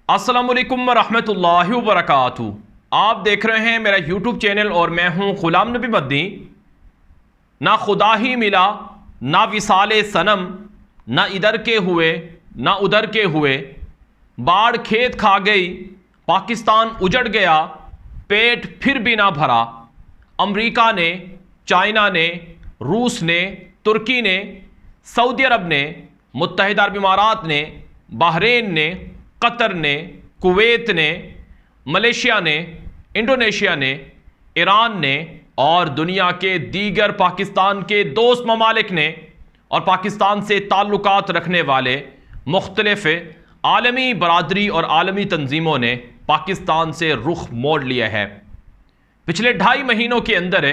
अस्सलामुअलैकुम वरहमतुल्लाहि वबरकातुहू। आप देख रहे हैं मेरा यूट्यूब चैनल और मैं हूं गुलाम नबी मदनी। ना खुदा ही मिला, ना विसाले सनम, ना इधर के हुए ना उधर के हुए। बाढ़ खेत खा गई, पाकिस्तान उजड़ गया, पेट फिर भी ना भरा। अमेरिका ने, चाइना ने, रूस ने, तुर्की ने, सऊदी अरब ने, मुत्तहिदा अरब इमारात ने, बहरीन ने, कतर ने, कुवैत ने, मलेशिया ने, इंडोनेशिया ने, ईरान ने और दुनिया के दीगर पाकिस्तान के दोस्त ममालिक ने और पाकिस्तान से ताल्लुकात रखने वाले मुख्तलिफ आलमी बरादरी और आलमी तंजीमों ने पाकिस्तान से रुख मोड़ लिया है। पिछले 2.5 महीनों के अंदर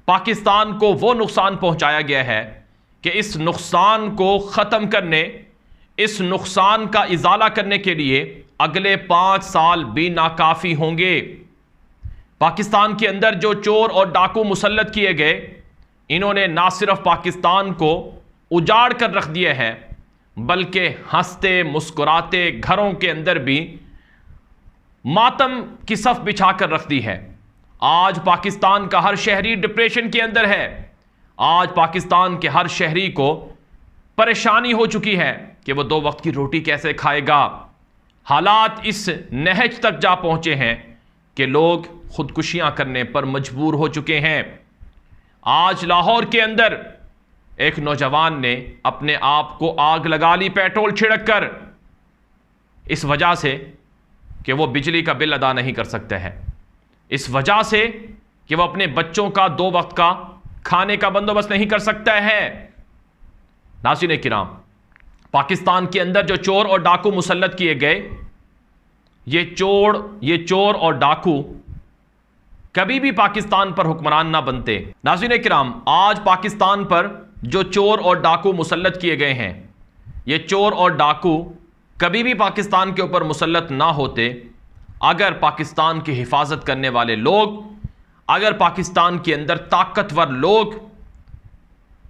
पाकिस्तान को वो नुकसान पहुंचाया गया है कि इस नुकसान को ख़त्म करने, इस नुकसान का इजाला करने के लिए अगले 5 साल भी नाकाफ़ी होंगे। पाकिस्तान के अंदर जो चोर और डाकू मुसल्लत किए गए, इन्होंने ना सिर्फ पाकिस्तान को उजाड़ कर रख दिया है, बल्कि हंसते मुस्कुराते घरों के अंदर भी मातम की सफ बिछा कर रख दी है। आज पाकिस्तान का हर शहरी डिप्रेशन के अंदर है। आज पाकिस्तान के हर शहरी को परेशानी हो चुकी है कि वो 2 वक्त की रोटी कैसे खाएगा। हालात इस नहज तक जा पहुंचे हैं कि लोग खुदकुशियां करने पर मजबूर हो चुके हैं। आज लाहौर के अंदर एक नौजवान ने अपने आप को आग लगा ली पेट्रोल छिड़क कर, इस वजह से कि वो बिजली का बिल अदा नहीं कर सकता है, इस वजह से कि वो अपने बच्चों का 2 वक्त का खाने का बंदोबस्त नहीं कर सकता है। नाज़रीन किराम, पाकिस्तान के अंदर जो चोर और डाकू मुसल्लत किए गए, ये चोर और डाकू कभी भी पाकिस्तान पर हुक्मरान ना बनते। नाज़रीन किराम, आज पाकिस्तान पर जो चोर और डाकू मुसल्लत किए गए हैं, ये चोर और डाकू कभी भी पाकिस्तान के ऊपर मुसल्लत ना होते अगर पाकिस्तान की हिफाजत करने वाले लोग, अगर पाकिस्तान के अंदर ताकतवर लोग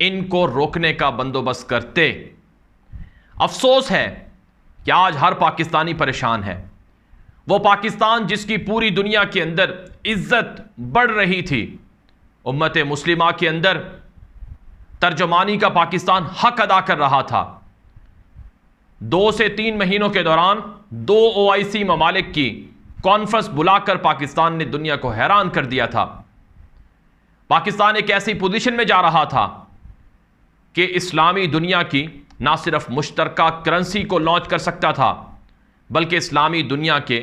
इनको रोकने का बंदोबस्त करते। अफसोस है कि आज हर पाकिस्तानी परेशान है। वो पाकिस्तान जिसकी पूरी दुनिया के अंदर इज्जत बढ़ रही थी, उम्मत मुस्लिमा के अंदर तर्जमानी का पाकिस्तान हक अदा कर रहा था। 2 से 3 महीनों के दौरान 2 OIC ममालिक की कॉन्फ्रेंस बुलाकर पाकिस्तान ने दुनिया को हैरान कर दिया था। पाकिस्तान एक ऐसी पोजीशन में जा रहा था कि इस्लामी दुनिया की ना सिर्फ मुश्तरका करेंसी को लॉन्च कर सकता था, बल्कि इस्लामी दुनिया के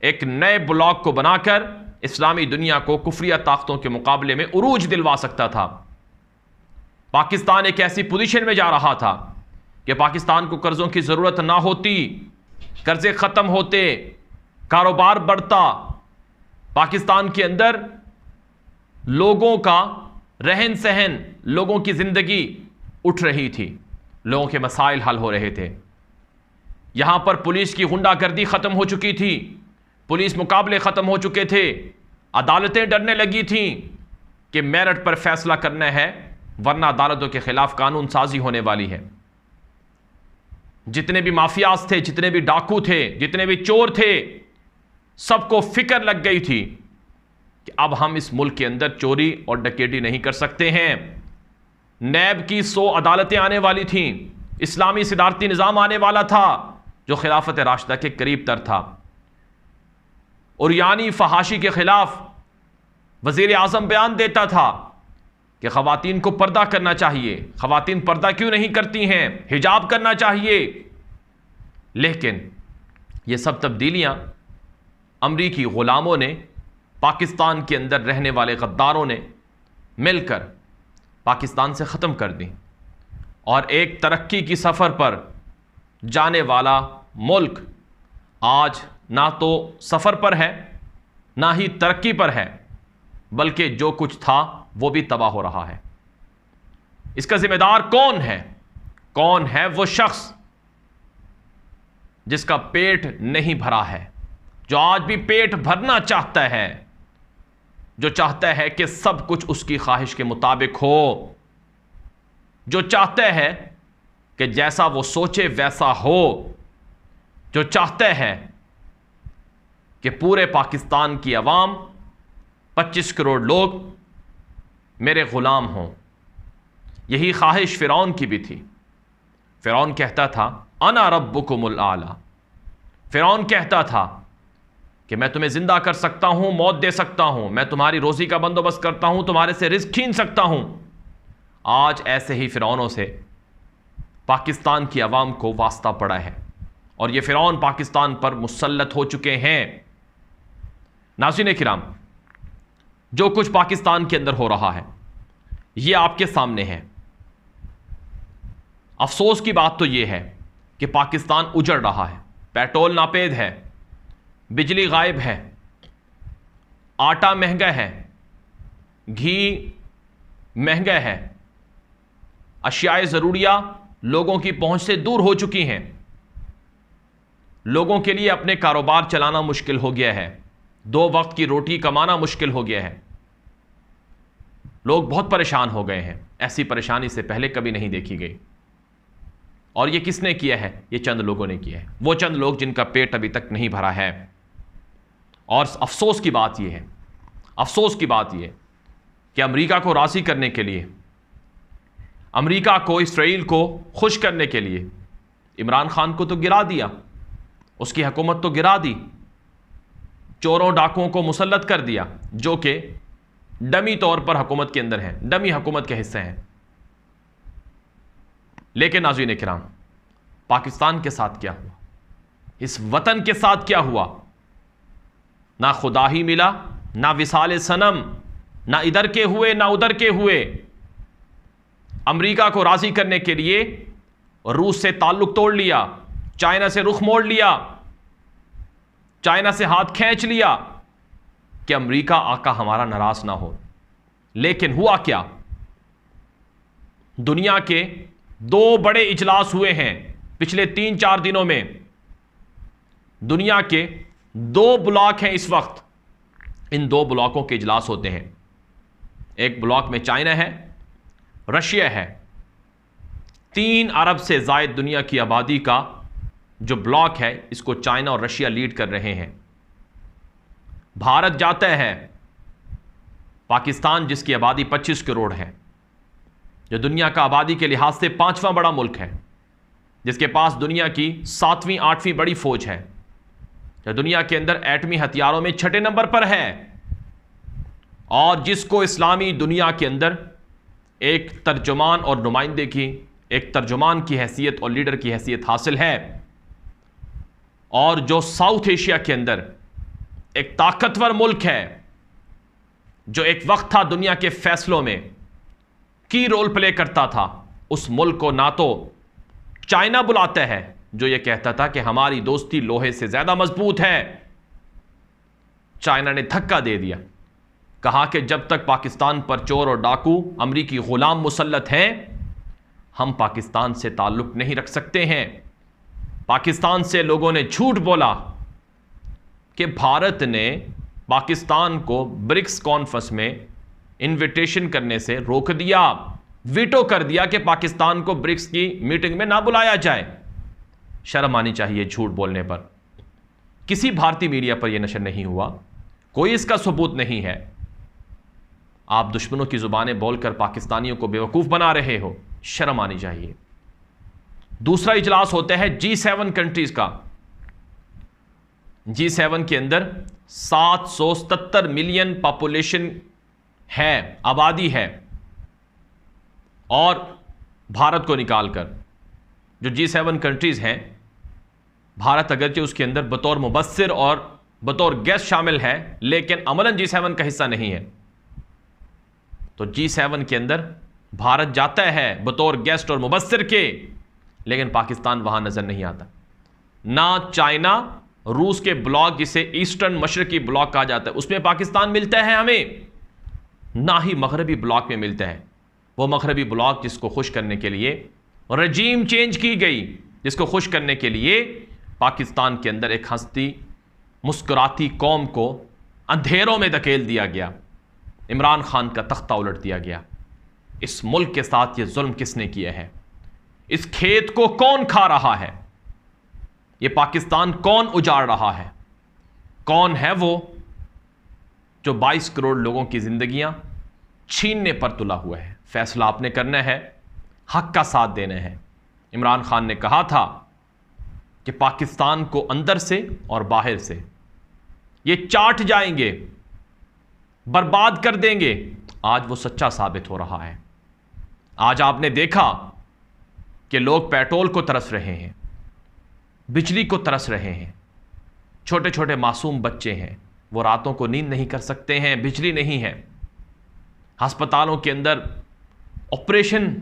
एक नए ब्लॉक को बनाकर इस्लामी दुनिया को कुफरिया ताकतों के मुकाबले में उरूज दिलवा सकता था। पाकिस्तान एक ऐसी पोजीशन में जा रहा था कि पाकिस्तान को कर्जों की ज़रूरत ना होती, कर्जे ख़त्म होते, कारोबार बढ़ता, पाकिस्तान के अंदर लोगों का रहन सहन, लोगों की ज़िंदगी उठ रही थी, लोगों के मसाइल हल हो रहे थे। यहां पर पुलिस की गुंडागर्दी ख़त्म हो चुकी थी, पुलिस मुकाबले ख़त्म हो चुके थे, अदालतें डरने लगी थीं कि मेरिट पर फैसला करना है, वरना अदालतों के खिलाफ कानून साजी होने वाली है। जितने भी माफियाज थे, जितने भी डाकू थे, जितने भी चोर थे, सबको फिक्र लग गई थी कि अब हम इस मुल्क के अंदर चोरी और डकैती नहीं कर सकते हैं। नैब की 100 अदालतें आने वाली थीं, इस्लामी सिदारती निज़ाम आने वाला था जो खिलाफत राशिदा के करीब तर था। और यानी फहाशी के खिलाफ वज़ीर आज़म बयान देता था कि ख़वातीन को पर्दा करना चाहिए, ख़वातीन पर्दा क्यों नहीं करती हैं, हिजाब करना चाहिए। लेकिन ये सब तब्दीलियाँ अमरीकी ग़ुलामों ने, पाकिस्तान के अंदर रहने वाले गद्दारों ने मिलकर पाकिस्तान से ख़त्म कर दी और एक तरक्की की सफ़र पर जाने वाला मुल्क आज ना तो सफ़र पर है, ना ही तरक्की पर है, बल्कि जो कुछ था वो भी तबाह हो रहा है। इसका ज़िम्मेदार कौन है? कौन है वो शख्स जिसका पेट नहीं भरा है, जो आज भी पेट भरना चाहता है, जो चाहता है कि सब कुछ उसकी ख्वाहिश के मुताबिक हो, जो चाहता है कि जैसा वो सोचे वैसा हो, जो चाहता है कि पूरे पाकिस्तान की आवाम 25 करोड़ लोग मेरे ग़ुलाम हों। यही ख्वाहिश फ़िरौन की भी थी। फ़िरौन कहता था अना रब्बुकुमुल आला। फ़िरौन कहता था कि मैं तुम्हें ज़िंदा कर सकता हूँ, मौत दे सकता हूँ, मैं तुम्हारी रोज़ी का बंदोबस्त करता हूँ, तुम्हारे से रिज़्क़ छीन सकता हूँ। आज ऐसे ही फ़िरौनों से पाकिस्तान की आवाम को वास्ता पड़ा है और ये फ़िरौन पाकिस्तान पर मुसल्लत हो चुके हैं। नाज़रीन किराम, जो कुछ पाकिस्तान के अंदर हो रहा है ये आपके सामने है। अफसोस की बात तो ये है कि पाकिस्तान उजड़ रहा है। पेट्रोल नापेद है, बिजली गायब है, आटा महंगा है, घी महंगा है, अशियाए ज़रूरिया लोगों की पहुंच से दूर हो चुकी हैं। लोगों के लिए अपने कारोबार चलाना मुश्किल हो गया है, 2 वक्त की रोटी कमाना मुश्किल हो गया है। लोग बहुत परेशान हो गए हैं। ऐसी परेशानी से पहले कभी नहीं देखी गई। और ये किसने किया है? ये चंद लोगों ने किया है, वो चंद लोग जिनका पेट अभी तक नहीं भरा है। और अफसोस की बात यह है, अफसोस की बात यह कि अमेरिका को राज़ी करने के लिए, अमेरिका को, इसराइल को खुश करने के लिए इमरान खान को तो गिरा दिया, उसकी हुकूमत तो गिरा दी, चोरों डाकुओं को मुसल्लत कर दिया जो कि डमी तौर पर हुकूमत के अंदर हैं, डमी हुकूमत के हिस्से हैं। लेकिन नाज़रीन किराम, पाकिस्तान के साथ क्या हुआ, इस वतन के साथ क्या हुआ? ना खुदा ही मिला, ना विसाले सनम, ना इधर के हुए ना उधर के हुए। अमेरिका को राज़ी करने के लिए रूस से ताल्लुक तोड़ लिया, चाइना से रुख मोड़ लिया, चाइना से हाथ खींच लिया कि अमेरिका आका हमारा नाराज ना हो। लेकिन हुआ क्या? दुनिया के 2 बड़े इजलास हुए हैं पिछले 3-4 दिनों में। दुनिया के 2 ब्लॉक हैं इस वक्त, इन 2 ब्लॉकों के इजलास होते हैं। एक ब्लॉक में चाइना है, रशिया है। 3 अरब से ज़ायद दुनिया की आबादी का जो ब्लॉक है, इसको चाइना और रशिया लीड कर रहे हैं। भारत जाता है, पाकिस्तान जिसकी आबादी 25 करोड़ है, जो दुनिया का आबादी के लिहाज से 5वां बड़ा मुल्क है, जिसके पास दुनिया की 7वीं 8वीं बड़ी फौज है, जो दुनिया के अंदर एटमी हथियारों में 6ठे नंबर पर है, और जिसको इस्लामी दुनिया के अंदर एक तर्जुमान और नुमाइंदे की, एक तर्जुमान की हैसियत और लीडर की हैसियत हासिल है, और जो साउथ एशिया के अंदर एक ताकतवर मुल्क है, जो एक वक्त था दुनिया के फैसलों में की रोल प्ले करता था। उस मुल्क को ना तो चाइना बुलाता है, जो ये कहता था कि हमारी दोस्ती लोहे से ज्यादा मजबूत है। चाइना ने धक्का दे दिया, कहा कि जब तक पाकिस्तान पर चोर और डाकू अमरीकी गुलाम मुसल्लत हैं, हम पाकिस्तान से ताल्लुक नहीं रख सकते हैं। पाकिस्तान से लोगों ने झूठ बोला कि भारत ने पाकिस्तान को ब्रिक्स कॉन्फ्रेंस में इनविटेशन करने से रोक दिया, वीटो कर दिया कि पाकिस्तान को ब्रिक्स की मीटिंग में ना बुलाया जाए। शर्म आनी चाहिए झूठ बोलने पर। किसी भारतीय मीडिया पर यह नशर नहीं हुआ, कोई इसका सबूत नहीं है। आप दुश्मनों की जुबानें बोलकर पाकिस्तानियों को बेवकूफ़ बना रहे हो, शर्म आनी चाहिए। दूसरा इजलास होता है G7 कंट्रीज का। G7 के अंदर 777 मिलियन पॉपुलेशन है, आबादी है, और भारत को निकालकर जो G7 कंट्रीज हैं, भारत अगरचे उसके अंदर बतौर मुबस्सिर और बतौर गेस्ट शामिल है, लेकिन अमलन G7 का हिस्सा नहीं है। तो G7 के अंदर भारत जाता है बतौर गेस्ट और मुबस्सिर के, लेकिन पाकिस्तान वहां नजर नहीं आता। ना चाइना, रूस के ब्लॉक जिसे ईस्टर्न मशरकी ब्लॉक कहा जाता है, उसमें पाकिस्तान मिलता है हमें, ना ही मगरबी ब्लॉक में मिलता है। वो मगरबी ब्लॉक जिसको खुश करने के लिए रजीम चेंज की गई, जिसको खुश करने के लिए पाकिस्तान के अंदर एक हंसती मुस्कुराती कौम को अंधेरों में धकेल दिया गया, इमरान खान का तख्ता उलट दिया गया। इस मुल्क के साथ ये जुल्म किसने किया है? इस खेत को कौन खा रहा है? ये पाकिस्तान कौन उजाड़ रहा है? कौन है वो जो 22 करोड़ लोगों की जिंदगियां छीनने पर तुला हुआ है? फैसला आपने करना है, हक का साथ देना है। इमरान खान ने कहा था कि पाकिस्तान को अंदर से और बाहर से ये चाट जाएंगे, बर्बाद कर देंगे। आज वो सच्चा साबित हो रहा है। आज आपने देखा कि लोग पेट्रोल को तरस रहे हैं, बिजली को तरस रहे हैं। छोटे छोटे मासूम बच्चे हैं, वो रातों को नींद नहीं कर सकते हैं, बिजली नहीं है। अस्पतालों के अंदर ऑपरेशन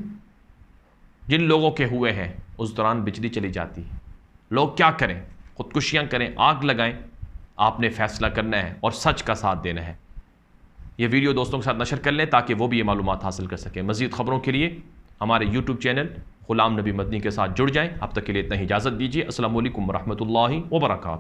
जिन लोगों के हुए हैं उस दौरान बिजली चली जाती है। लोग क्या करें? खुदकुशियां करें, आग लगाएं? आपने फैसला करना है और सच का साथ देना है। यह वीडियो दोस्तों के साथ नशर कर लें ताकि वो भी ये मालूमात हासिल कर सकें। मज़ीद खबरों के लिए हमारे यूट्यूब चैनल गुलाम नबी मदनी के साथ जुड़ जाएं। अब तक के लिए इतना ही इजाज़त दीजिए। अस्सलामु अलैकुम रहमतुल्लाहि व बरकातहू।